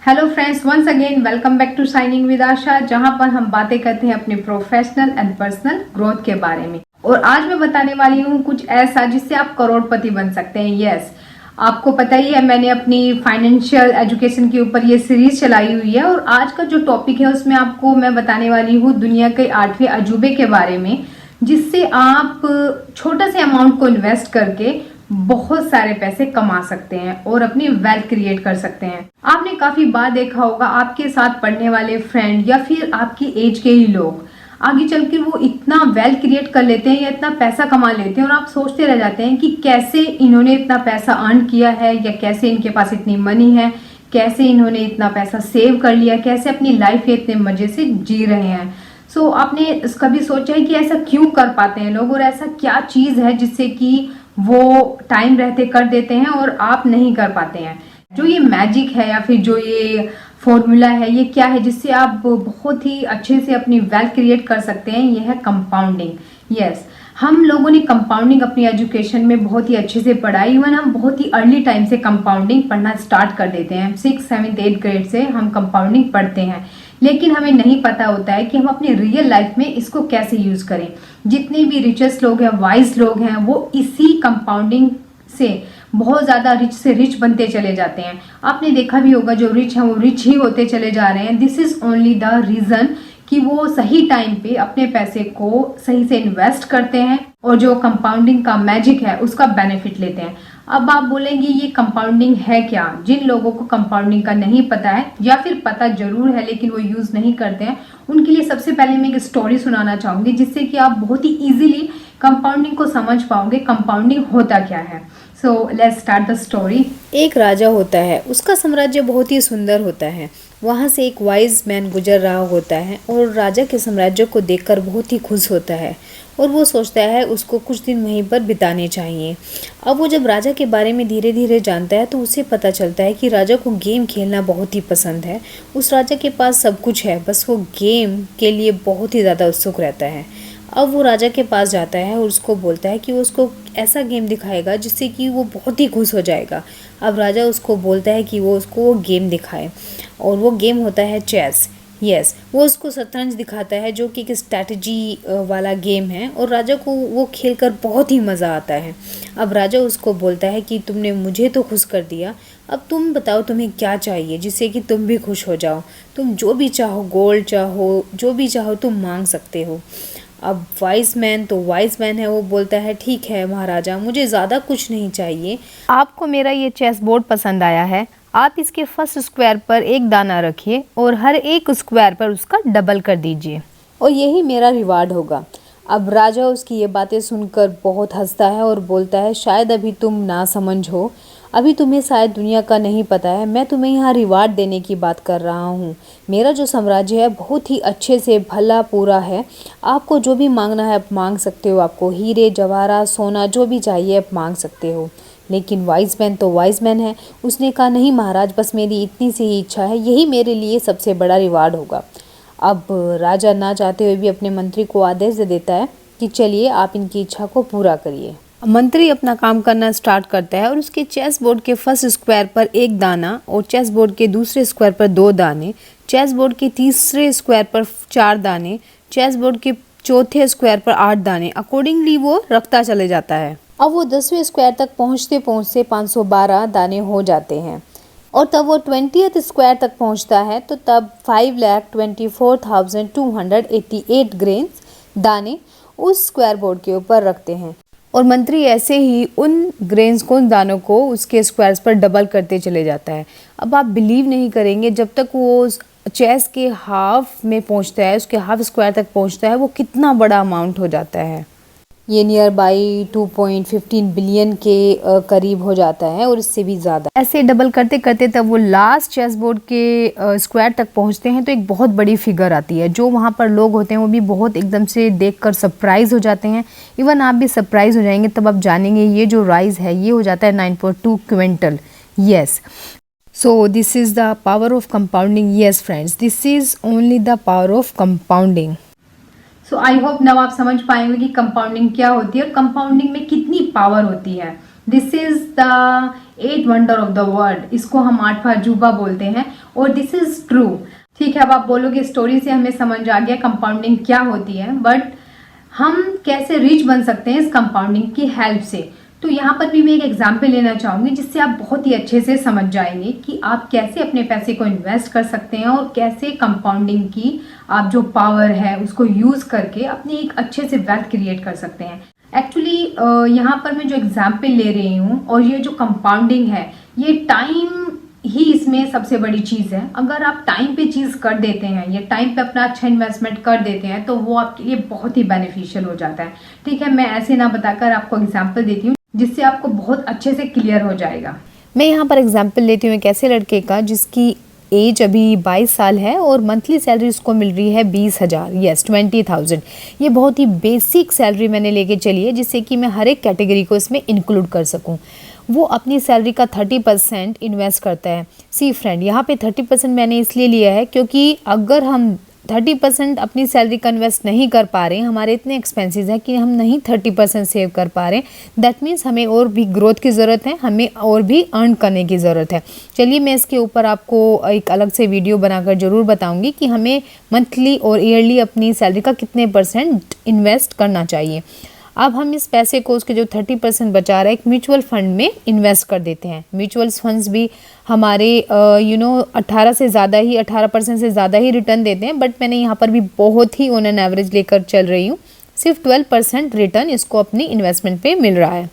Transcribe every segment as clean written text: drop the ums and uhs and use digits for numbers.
Hello friends, once again welcome back to signing with Asha, जहां पर हम बातें करते हैं अपने प्रोफेशनल एंड पर्सनल ग्रोथ के बारे में। और आज मैं बताने वाली हूं कुछ ऐसा जिससे आप करोड़पति बन सकते हैं। यस, आपको पता ही है मैंने अपनी फाइनेंशियल एजुकेशन के ऊपर ये सीरीज चलाई हुई है और आज का जो टॉपिक है उसमें आपको मैं बताने वाली हूँ दुनिया के 8वें अजूबे के बारे में, जिससे आप छोटा से अमाउंट को इन्वेस्ट करके बहुत सारे पैसे कमा सकते हैं और अपनी वेल्थ क्रिएट कर सकते हैं। आपने काफी बार देखा होगा आपके साथ पढ़ने वाले फ्रेंड या फिर आपकी एज के ही लोग आगे चल के वो इतना वेल्थ क्रिएट कर लेते हैं या इतना पैसा कमा लेते हैं और आप सोचते रह जाते हैं कि कैसे इन्होंने इतना पैसा अर्न किया है या कैसे इनके पास इतनी मनी है, कैसे इन्होंने इतना पैसा सेव कर लिया, कैसे अपनी लाइफ इतने मजे से जी रहे हैं। आपने कभी सोचा है कि ऐसा क्यों कर पाते हैं लोग और ऐसा क्या चीज है जिससे कि वो टाइम रहते कर देते हैं और आप नहीं कर पाते हैं? जो ये मैजिक है या फिर जो ये फॉर्मूला है, ये क्या है जिससे आप बहुत ही अच्छे से अपनी वेल्थ क्रिएट कर सकते हैं? ये है कंपाउंडिंग। यस, हम लोगों ने कंपाउंडिंग अपनी एजुकेशन में बहुत ही अच्छे से पढ़ाई। इवन हम बहुत ही अर्ली टाइम से कंपाउंडिंग पढ़ना स्टार्ट कर देते हैं। 6th 7th 8th ग्रेड से हम कंपाउंडिंग पढ़ते हैं, लेकिन हमें नहीं पता होता है कि हम अपनी रियल लाइफ में इसको कैसे यूज करें। जितने भी रिचेस्ट लोग हैं, वाइज लोग हैं, वो इसी कंपाउंडिंग से बहुत ज्यादा रिच से रिच बनते चले जाते हैं। आपने देखा भी होगा जो रिच हैं वो रिच ही होते चले जा रहे हैं। This is only the reason कि वो सही टाइम पे अपने पैसे को सही से इन्वेस्ट करते हैं और जो कंपाउंडिंग का मैजिक है उसका बेनिफिट लेते हैं। अब आप बोलेंगे ये कंपाउंडिंग है क्या? जिन लोगों को कंपाउंडिंग का नहीं पता है या फिर पता जरूर है लेकिन वो यूज नहीं करते हैं, उनके लिए सबसे पहले मैं एक स्टोरी सुनाना चाहूंगी जिससे कि आप बहुत ही इजीली कंपाउंडिंग को समझ पाओगे कंपाउंडिंग होता क्या है। So let's start the story. एक राजा होता है, उसका साम्राज्य बहुत ही सुंदर होता है। वहाँ से एक वाइज मैन गुजर रहा होता है और राजा के साम्राज्य को देखकर बहुत ही खुश होता है और वो सोचता है उसको कुछ दिन वहीं पर बिताने चाहिए। अब वो जब राजा के बारे में धीरे धीरे जानता है तो उसे पता चलता है कि राजा को गेम खेलना बहुत ही पसंद है। उस राजा के पास सब कुछ है, बस वो गेम के लिए बहुत ही ज़्यादा उत्सुक रहता है। अब वो राजा के पास जाता है और उसको बोलता है कि वो उसको ऐसा गेम दिखाएगा जिससे कि वो बहुत ही खुश हो जाएगा। अब राजा उसको बोलता है कि वो उसको वो गेम दिखाए और वो गेम होता है चेस। यस, वो उसको शतरंज दिखाता है जो कि एक स्ट्रैटेजी वाला गेम है और राजा को वो खेलकर बहुत ही मज़ा आता है। अब राजा उसको बोलता है कि तुमने मुझे तो खुश कर दिया, अब तुम बताओ तुम्हें क्या चाहिए जिससे कि तुम भी खुश हो जाओ। तुम जो भी चाहो, गोल्ड चाहो, जो भी चाहो तुम मांग सकते हो। अब वाइज मैन है, वो बोलता है ठीक है महाराजा, मुझे ज़्यादा कुछ नहीं चाहिए। आपको मेरा ये चेस बोर्ड पसंद आया है, आप इसके फर्स्ट स्क्वायर पर एक दाना रखिए और हर एक स्क्वायर पर उसका डबल कर दीजिए और यही मेरा रिवार्ड होगा। अब राजा उसकी ये बातें सुनकर बहुत हंसता है और बोलता है शायद अभी तुम ना समझ हो, अभी तुम्हें शायद दुनिया का नहीं पता है। मैं तुम्हें यहाँ रिवार्ड देने की बात कर रहा हूँ। मेरा जो साम्राज्य है बहुत ही अच्छे से भला पूरा है। आपको जो भी मांगना है आप मांग सकते हो, आपको हीरे जवाहरात सोना जो भी चाहिए आप मांग सकते हो। लेकिन वाइज मैन है, उसने कहा नहीं महाराज, बस मेरी इतनी सी ही इच्छा है, यही मेरे लिए सबसे बड़ा रिवार्ड होगा। अब राजा ना चाहते हुए भी अपने मंत्री को आदेश दे देता है कि चलिए आप इनकी इच्छा को पूरा करिए। मंत्री अपना काम करना स्टार्ट करता है और उसके चेस बोर्ड के फर्स्ट स्क्वायर पर एक दाना और चेस बोर्ड के दूसरे स्क्वायर पर 2 दाने, चेस बोर्ड के तीसरे स्क्वायर पर 4 दाने, चेस बोर्ड के चौथे स्क्वायर पर 8 दाने, अकॉर्डिंगली वो रखता चले जाता है। अब वो 10वें स्क्वायर तक पहुँचते 512 दाने हो जाते हैं और तब वो 20th स्क्वायर तक पहुँचता है तो तब 5,24,288 ग्रेन्स दाने उस स्क्वायर बोर्ड के ऊपर रखते हैं और मंत्री ऐसे ही उन ग्रेन्स को, उन दानों को उसके स्क्वायर्स पर डबल करते चले जाता है। अब आप बिलीव नहीं करेंगे, जब तक वो चेस के हाफ में पहुंचता है, उसके हाफ स्क्वायर तक पहुंचता है, वो कितना बड़ा अमाउंट हो जाता है। ये नियर बाई 2.15 बिलियन के करीब हो जाता है और इससे भी ज़्यादा। ऐसे डबल करते करते तब वो लास्ट चेस बोर्ड के स्क्वायर तक पहुंचते हैं तो एक बहुत बड़ी फिगर आती है। जो वहाँ पर लोग होते हैं वो भी बहुत एकदम से देखकर सरप्राइज हो जाते हैं। इवन आप भी सरप्राइज हो जाएंगे, तब आप जानेंगे ये जो राइज है ये हो जाता है 9.2 quintal. Yes, so this is the power of compounding. Yes friends, this is only the power of compounding. I hope now आप समझ पाएंगे कि कंपाउंडिंग क्या होती है और कंपाउंडिंग में कितनी पावर होती है। This is the 8 wonder of the world, इसको हम 8वां अजूबा बोलते हैं और दिस इज ट्रू। ठीक है, अब आप बोलोगे स्टोरी से हमें समझ आ गया कंपाउंडिंग क्या होती है, बट हम कैसे रिच बन सकते हैं इस कंपाउंडिंग की हेल्प से। तो यहाँ पर भी मैं एक एग्जाम्पल लेना चाहूँगी जिससे आप बहुत ही अच्छे से समझ जाएंगे कि आप कैसे अपने पैसे को इन्वेस्ट कर सकते हैं और कैसे कंपाउंडिंग की आप जो पावर है उसको यूज़ करके अपने एक अच्छे से वेल्थ क्रिएट कर सकते हैं। एक्चुअली यहाँ पर मैं जो एग्जाम्पल ले रही हूँ और ये जो कंपाउंडिंग है, ये टाइम ही इसमें सबसे बड़ी चीज़ है। अगर आप टाइम पे चीज़ कर देते हैं या टाइम पे अपना अच्छा इन्वेस्टमेंट कर देते हैं तो वो आपके लिए बहुत ही बेनिफिशियल हो जाता है। ठीक है, मैं ऐसे ना बताकर आपको एग्जाम्पल देती हूँ जिससे आपको बहुत अच्छे से क्लियर हो जाएगा। मैं यहाँ पर एग्जाम्पल लेती हूँ एक ऐसे लड़के का जिसकी एज अभी 22 साल है और मंथली सैलरी उसको मिल रही है 20,000, यस 20,000। ये बहुत ही बेसिक सैलरी मैंने लेके चली है जिससे कि मैं हर एक कैटेगरी को इसमें इंक्लूड कर सकूँ। वो अपनी सैलरी का 30% इन्वेस्ट करता है। सी फ्रेंड, यहाँ पे 30% मैंने इसलिए लिया है क्योंकि अगर हम 30% अपनी सैलरी का इन्वेस्ट नहीं कर पा रहे हैं, हमारे इतने एक्सपेंसेस हैं कि हम नहीं 30% सेव कर पा रहे हैं, दैट मीन्स हमें और भी ग्रोथ की ज़रूरत है, हमें और भी अर्न करने की ज़रूरत है। चलिए मैं इसके ऊपर आपको एक अलग से वीडियो बनाकर ज़रूर बताऊंगी कि हमें मंथली और ईयरली अपनी सैलरी का कितने % इन्वेस्ट करना चाहिए। अब हम इस पैसे को, उसके जो 30% बचा रहा है, एक म्यूचुअल फंड में इन्वेस्ट कर देते हैं। म्यूचुअल फंड्स भी हमारे 18% से ज़्यादा ही रिटर्न देते हैं, बट मैंने यहाँ पर भी बहुत ही ऑन एन एवरेज लेकर चल रही हूँ। सिर्फ 12% रिटर्न इसको अपनी इन्वेस्टमेंट पे मिल रहा है।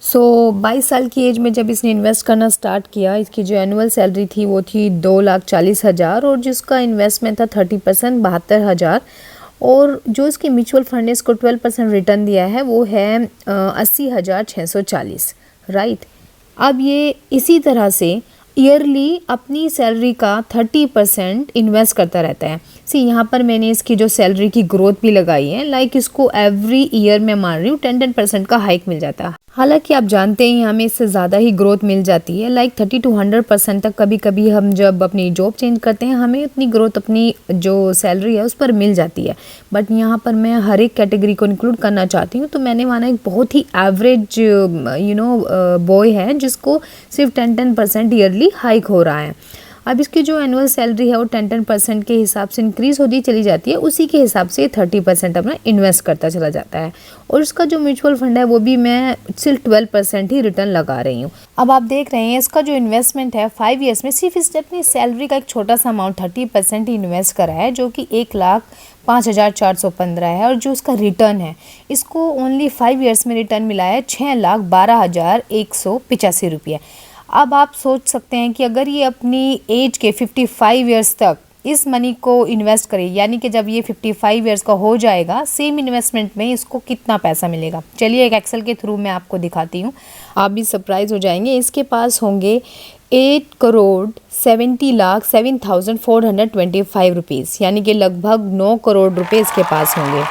22 साल की एज में जब इसने इन्वेस्ट करना स्टार्ट किया, इसकी जो एनुअल सैलरी थी वो थी 2,40,000 और जिसका इन्वेस्टमेंट था 30% 72,000 और जो इसकी म्यूचुअल फंड ने इसको 12% रिटर्न दिया है वो है 80,640, राइट। अब ये इसी तरह से ईयरली अपनी सैलरी का 30% इन्वेस्ट करता रहता है। यहाँ पर मैंने इसकी जो सैलरी की ग्रोथ भी लगाई है, लाइक इसको एवरी ईयर मैं मान रही हूँ 10% का हाइक मिल जाता है। हालांकि आप जानते हैं हमें इससे ज़्यादा ही ग्रोथ मिल जाती है, लाइक 30 to 100% तक। कभी कभी हम जब अपनी जॉब चेंज करते हैं हमें उतनी ग्रोथ अपनी जो सैलरी है उस पर मिल जाती है, बट यहाँ पर मैं हर एक कैटेगरी को इंक्लूड करना चाहती हूँ। तो मैंने माना एक बहुत ही एवरेज बॉय है जिसको सिर्फ 10% ईयरली हाइक हो रहा है। अब इसकी जो एनुअल सैलरी है वो 10% के हिसाब से इंक्रीज़ होती चली जाती है, उसी के हिसाब से 30% अपना इन्वेस्ट करता चला जाता है। और इसका जो म्यूचुअल फंड है वो भी मैं सिर्फ 12% ही रिटर्न लगा रही हूँ। अब आप देख रहे हैं इसका जो इन्वेस्टमेंट है 5 ईयर्स में सिर्फ इसने अपनी सैलरी का एक छोटा सा अमाउंट 30% ही इन्वेस्ट करा है, जो कि 1,05,415 है। और जो उसका रिटर्न है इसको ओनली 5 ईयर्स में रिटर्न मिला है 6,12,185 रुपये। अब आप सोच सकते हैं कि अगर ये अपनी एज के 55 ईयर्स तक इस मनी को इन्वेस्ट करे, यानी कि जब ये 55 ईयर्स का हो जाएगा, सेम इन्वेस्टमेंट में इसको कितना पैसा मिलेगा। चलिए एक एक्सेल के थ्रू मैं आपको दिखाती हूँ, आप भी सरप्राइज हो जाएंगे। इसके पास होंगे 8,70,07,425 रुपीज़, यानी कि लगभग 9 करोड़ रुपए इसके पास होंगे।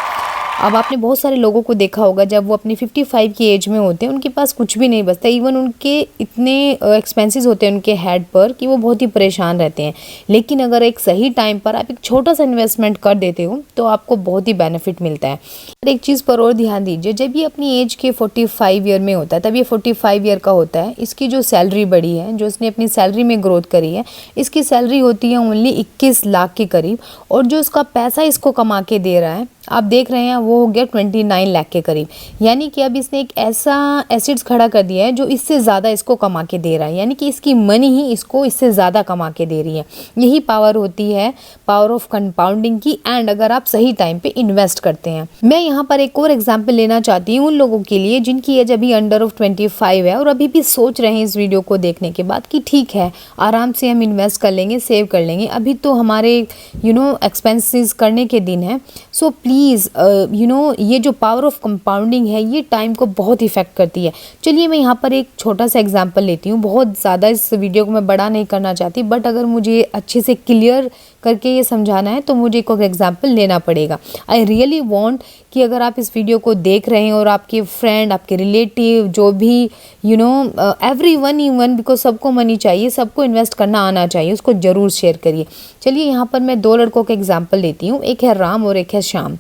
अब आपने बहुत सारे लोगों को देखा होगा जब वो अपनी 55 की एज में होते हैं उनके पास कुछ भी नहीं बचता, इवन उनके इतने एक्सपेंसेस होते हैं उनके हेड पर कि वो बहुत ही परेशान रहते हैं। लेकिन अगर एक सही टाइम पर आप एक छोटा सा इन्वेस्टमेंट कर देते हो तो आपको बहुत ही बेनिफिट मिलता है। और एक चीज़ पर और ध्यान दीजिए, जब ये अपनी एज के 45 ईयर में होता है, तब ये 45 ईयर का होता है, इसकी जो सैलरी बढ़ी है, जो इसने अपनी सैलरी में ग्रोथ करी है, इसकी सैलरी होती है ओनली 21 लाख के करीब, और जो इसका पैसा इसको कमा के दे रहा है आप देख रहे हैं वो हो गया 29 लाख के करीब। यानी कि अब इसने एक ऐसा एसेट्स खड़ा कर दिया है जो इससे ज़्यादा इसको कमा के दे रहा है, यानी कि इसकी मनी ही इसको इससे ज़्यादा कमा के दे रही है। यही पावर होती है, पावर ऑफ कंपाउंडिंग की, एंड अगर आप सही टाइम पे इन्वेस्ट करते हैं। मैं यहाँ पर एक और एग्जाम्पल लेना चाहती हूँ उन लोगों के लिए जिनकी एज अभी अंडर ऑफ 25 है और अभी भी सोच रहे हैं इस वीडियो को देखने के बाद कि ठीक है आराम से हम इन्वेस्ट कर लेंगे, सेव कर लेंगे, अभी तो हमारे एक्सपेंसेस करने के दिन है। सो प्लीज़ ये जो पावर ऑफ कंपाउंडिंग है ये टाइम को बहुत इफेक्ट करती है। चलिए मैं यहाँ पर एक छोटा सा एग्जांपल लेती हूँ, बहुत ज़्यादा इस वीडियो को मैं बड़ा नहीं करना चाहती, बट अगर मुझे अच्छे से क्लियर करके ये समझाना है तो मुझे एक और एग्जांपल लेना पड़ेगा। आई रियली वांट कि अगर आप इस वीडियो को देख रहे हैं और आपके फ्रेंड, आपके रिलेटिव, जो भी एवरीवन, इवन बिकॉज सबको मनी चाहिए, सबको इन्वेस्ट करना आना चाहिए, उसको ज़रूर शेयर करिए। चलिए यहाँ पर मैं 2 लड़कों का एग्जाम्पल लेती हूँ, एक है राम और एक है श्याम।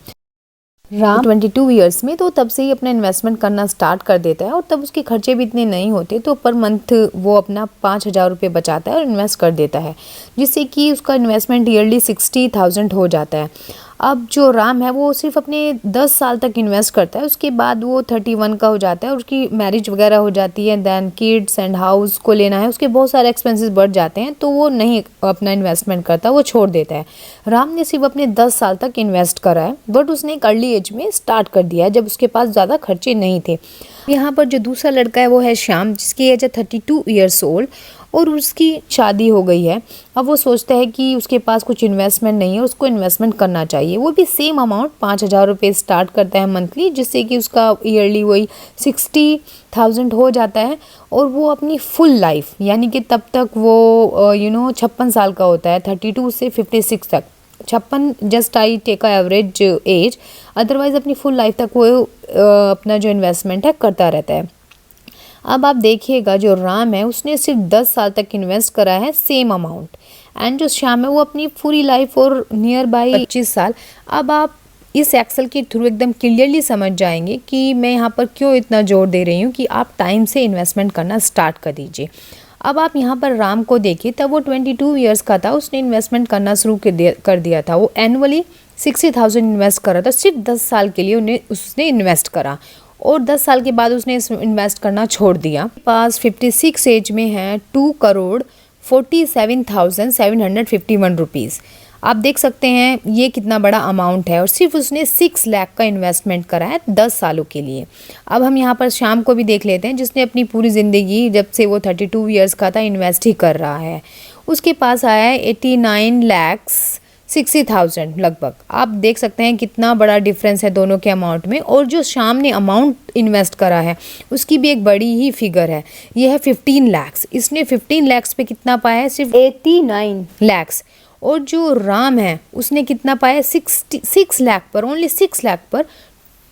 राम 22 ईयर्स में, तो तब से ही अपना इन्वेस्टमेंट करना स्टार्ट कर देता है और तब उसके खर्चे भी इतने नहीं होते, तो पर मंथ वो अपना 5,000 रुपये बचाता है और इन्वेस्ट कर देता है, जिससे कि उसका इन्वेस्टमेंट ईयरली 60,000 हो जाता है। अब जो राम है वो सिर्फ अपने 10 साल तक इन्वेस्ट करता है, उसके बाद वो 31 का हो जाता है और उसकी मैरिज वगैरह हो जाती है, दैन किड्स एंड हाउस को लेना है, उसके बहुत सारे एक्सपेंसेस बढ़ जाते हैं, तो वो नहीं अपना इन्वेस्टमेंट करता, वो छोड़ देता है। राम ने सिर्फ अपने 10 साल तक इन्वेस्ट करा है, बट उसने एक अर्ली एज में स्टार्ट कर दिया है जब उसके पास ज़्यादा खर्चे नहीं थे। यहाँ पर जो दूसरा लड़का है वो है श्याम, जिसकी एज है 32 ईयर्स ओल्ड और उसकी शादी हो गई है। अब वो सोचता है कि उसके पास कुछ इन्वेस्टमेंट नहीं है, उसको इन्वेस्टमेंट करना चाहिए। वो भी सेम अमाउंट 5,000 रुपये स्टार्ट करता है मंथली, जिससे कि उसका ईयरली वही 60,000 हो जाता है और वो अपनी फुल लाइफ, यानी कि तब तक वो 56 साल का होता है, 32 से 56 तक, 56 just I take a average age, otherwise अपनी फुल लाइफ तक वो अपना जो इन्वेस्टमेंट है करता रहता है। अब आप देखिएगा जो राम है उसने सिर्फ 10 साल तक इन्वेस्ट करा है सेम अमाउंट, एंड जो श्याम है वो अपनी पूरी लाइफ और नियर बाई 25 साल। अब आप इस एक्सेल के थ्रू एकदम क्लियरली समझ जाएंगे कि मैं यहाँ पर क्यों इतना जोर दे रही हूँ कि आप टाइम से इन्वेस्टमेंट करना स्टार्ट कर दीजिए। अब आप यहाँ पर राम को देखिए, तब वो 22 ईयर्स का था, उसने इन्वेस्टमेंट करना शुरू कर दिया था। वो एनुअली 60,000 इन्वेस्ट करा था, सिर्फ 10 साल के लिए उसने इन्वेस्ट करा और 10 साल के बाद उसने इन्वेस्ट करना छोड़ दिया। पास 56 एज में है 2,47,751 रुपीज़। आप देख सकते हैं ये कितना बड़ा अमाउंट है और सिर्फ उसने 6 लाख का इन्वेस्टमेंट करा है 10 सालों के लिए। अब हम यहाँ पर श्याम को भी देख लेते हैं, जिसने अपनी पूरी ज़िंदगी जब से वो 32 ईयर्स का था इन्वेस्ट ही कर रहा है। उसके पास आया है 89,60,000 लगभग। आप देख सकते हैं कितना बड़ा डिफरेंस है दोनों के अमाउंट में। और जो श्याम ने अमाउंट इन्वेस्ट करा है उसकी भी एक बड़ी ही फिगर है, ये है 15 लाख। इसने 15 लाख पे कितना पाया है? सिर्फ 89 लाख। और जो राम है उसने कितना पाया? 6 लाख पर, ओनली 6 लाख पर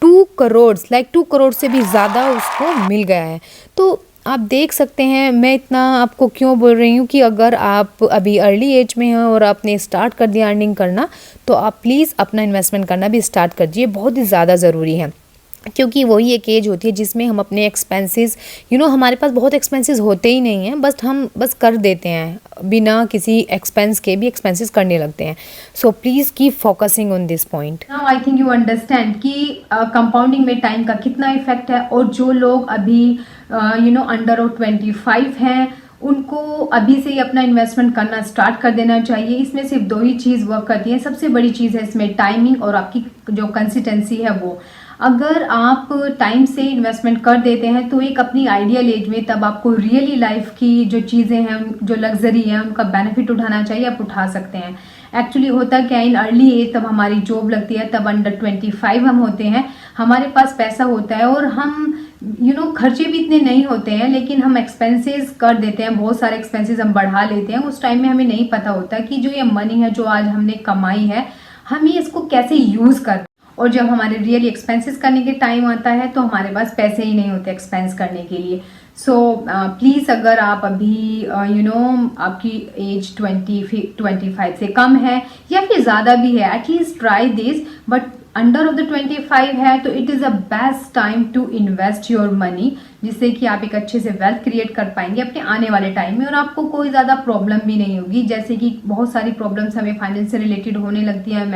2 करोड़, 2 करोड़ से भी ज़्यादा उसको मिल गया है। तो आप देख सकते हैं मैं इतना आपको क्यों बोल रही हूँ कि अगर आप अभी अर्ली एज में हैं और आपने स्टार्ट कर दिया अर्निंग करना, तो आप प्लीज़ अपना इन्वेस्टमेंट करना भी स्टार्ट कर दीजिए, बहुत ही ज़्यादा ज़रूरी है। क्योंकि वही एक एज होती है जिसमें हम अपने एक्सपेंसेस हमारे पास बहुत एक्सपेंसेस होते ही नहीं हैं, हम बस कर देते हैं, बिना किसी एक्सपेंस के भी एक्सपेंसेस करने लगते हैं। So please keep focusing on this point. Now I think you understand कि कंपाउंडिंग में टाइम का कितना इफेक्ट है। और जो लोग अभी अंडर 25 हैं उनको अभी से ही अपना इन्वेस्टमेंट करना स्टार्ट कर देना चाहिए। इसमें सिर्फ 2 ही चीज़ वर्क करती है। सबसे बड़ी चीज़ है इसमें टाइमिंग और आपकी जो कंसिस्टेंसी है वो। अगर आप टाइम से इन्वेस्टमेंट कर देते हैं तो एक अपनी आइडियल एज में तब आपको रियली लाइफ की जो चीज़ें हैं, जो लग्जरी है, उनका बेनिफिट उठाना चाहिए, आप उठा सकते हैं। एक्चुअली होता क्या है, इन अर्ली एज तब हमारी जॉब लगती है, तब अंडर 25 हम होते हैं, हमारे पास पैसा होता है और हम खर्चे भी इतने नहीं होते हैं, लेकिन हम एक्सपेंसेस कर देते हैं, बहुत सारे एक्सपेंसेस हम बढ़ा लेते हैं। उस टाइम में हमें नहीं पता होता कि जो ये मनी है जो आज हमने कमाई है, हमें इसको कैसे यूज़ करना। और जब हमारे रियली एक्सपेंसेस करने के टाइम आता है तो हमारे पास पैसे ही नहीं होते एक्सपेंस करने के लिए। सो प्लीज़ अगर आप अभी आपकी एज 25 से कम है या फिर ज़्यादा भी है, at least try this. But under of the 25 है तो it is a best time to invest your money, जिससे कि आप एक अच्छे से वेल्थ क्रिएट कर पाएंगे अपने आने वाले टाइम में और आपको कोई ज़्यादा प्रॉब्लम भी नहीं होगी। जैसे कि बहुत सारी प्रॉब्लम्स हमें फाइनेंस से रिलेटेड होने लगती है।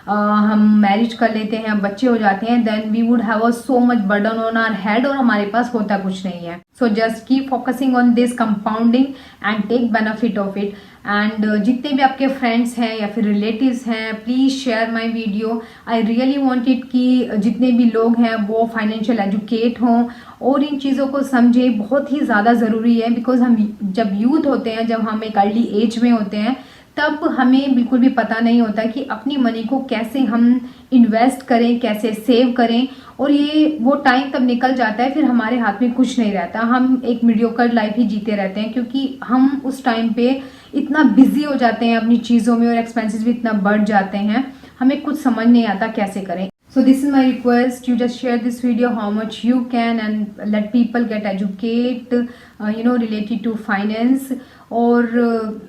हम मैरिज कर लेते हैं, बच्चे हो जाते हैं, then we would have a so much burden on our head और हमारे पास होता कुछ नहीं है। So just keep focusing on this compounding and take benefit of it. And जितने भी आपके फ्रेंड्स हैं या फिर रिलेटिव्स हैं, please share my video. I really want it कि जितने भी लोग हैं वो फाइनेंशियल एजुकेट हों और इन चीज़ों को समझें। बहुत ही ज़्यादा ज़रूरी है, बिकॉज हम जब यूथ होते हैं, जब हम एक अर्ली एज में होते हैं, तब हमें बिल्कुल भी पता नहीं होता कि अपनी मनी को कैसे हम इन्वेस्ट करें, कैसे सेव करें। और ये वो टाइम तब निकल जाता है, फिर हमारे हाथ में कुछ नहीं रहता, हम एक मीडियोकर लाइफ ही जीते रहते हैं, क्योंकि हम उस टाइम पे इतना बिजी हो जाते हैं अपनी चीज़ों में और एक्सपेंसेस भी इतना बढ़ जाते हैं, हमें कुछ समझ नहीं आता कैसे करें। So this is my request, you just share this video how much you can and let people get educate related to finance। और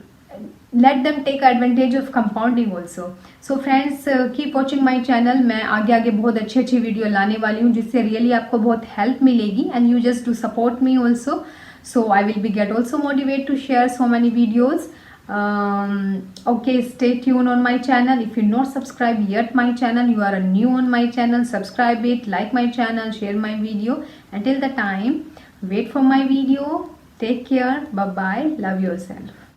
let them take advantage of compounding also. So friends, keep watching my channel. मैं आगे आगे बहुत अच्छी video लाने वाली हूँ जिससे रियली आपको बहुत हेल्प मिलेगी, and you just to support me also. So I will be get also motivated to share so many videos. Okay, stay tuned on my channel. If you not subscribe yet my channel, you are a new on my channel, subscribe it, like my channel, share my video. Until the time, wait for my video. Take care. Bye bye. Love yourself.